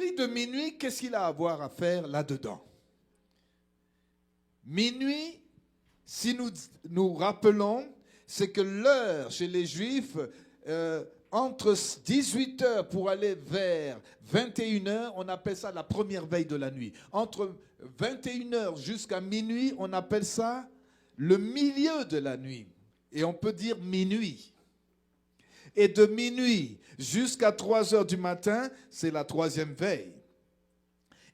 cri de minuit, qu'est-ce qu'il a à voir à faire là-dedans? Minuit, si nous nous rappelons, c'est que l'heure chez les Juifs, entre 18 heures pour aller vers 21 heures, on appelle ça la première veille de la nuit. Entre 21 heures jusqu'à minuit, on appelle ça le milieu de la nuit. Et on peut dire minuit. Et de minuit jusqu'à 3 heures du matin, c'est la troisième veille.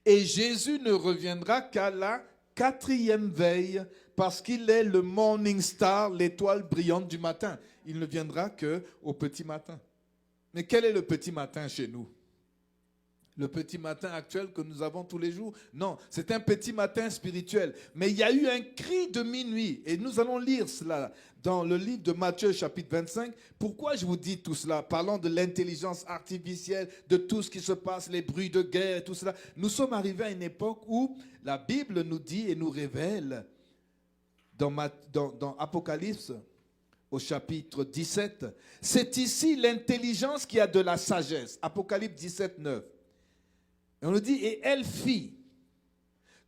Et Jésus ne reviendra qu'à la quatrième veille, parce qu'il est le morning star, l'étoile brillante du matin. Il ne viendra qu'au petit matin. Mais quel est le petit matin chez nous? Le petit matin actuel que nous avons tous les jours? Non, c'est un petit matin spirituel. Mais il y a eu un cri de minuit. Et nous allons lire cela dans le livre de Matthieu, chapitre 25. Pourquoi je vous dis tout cela? Parlant de l'intelligence artificielle, de tout ce qui se passe, les bruits de guerre, tout cela. Nous sommes arrivés à une époque où la Bible nous dit et nous révèle dans Apocalypse, au chapitre 17, c'est ici l'intelligence qui a de la sagesse. Apocalypse 17, 9. Et on nous dit, et elle fit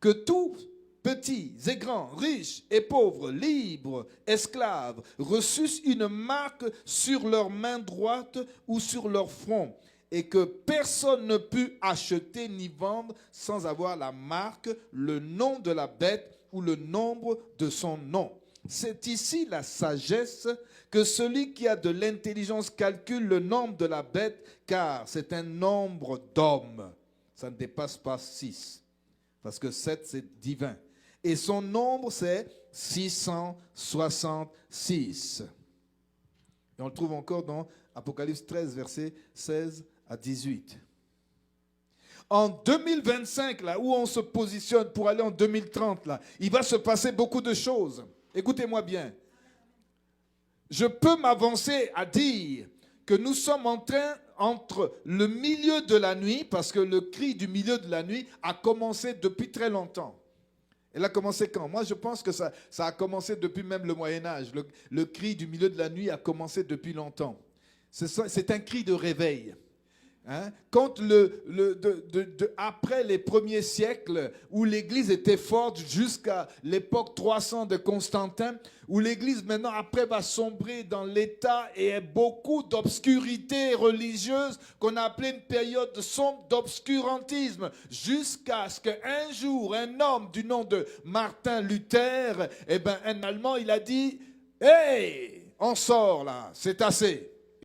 que tous, petits et grands, riches et pauvres, libres, esclaves, reçussent une marque sur leur main droite ou sur leur front, et que personne ne put acheter ni vendre sans avoir la marque, le nom de la bête ou le nombre de son nom. C'est ici la sagesse, que celui qui a de l'intelligence calcule le nombre de la bête, car c'est un nombre d'hommes. Ça ne dépasse pas 6, parce que 7 c'est divin. Et son nombre c'est 666. Et on le trouve encore dans Apocalypse 13, versets 16 à 18. En 2025, là où on se positionne pour aller en 2030, là, il va se passer beaucoup de choses. Écoutez-moi bien. Je peux m'avancer à dire que nous sommes en train, entre le milieu de la nuit, parce que le cri du milieu de la nuit a commencé depuis très longtemps. Elle a commencé quand? Moi, je pense que ça a commencé depuis même le Moyen-Âge. Le cri du milieu de la nuit a commencé depuis longtemps. C'est un cri de réveil. Hein? Quand après les premiers siècles, où l'Église était forte jusqu'à l'époque 300 de Constantin, où l'Église maintenant après va sombrer dans l'état et beaucoup d'obscurité religieuse qu'on a appelé une période sombre d'obscurantisme, jusqu'à ce qu'un jour un homme du nom de Martin Luther, un Allemand, il a dit « Hey, on sort là, c'est assez ».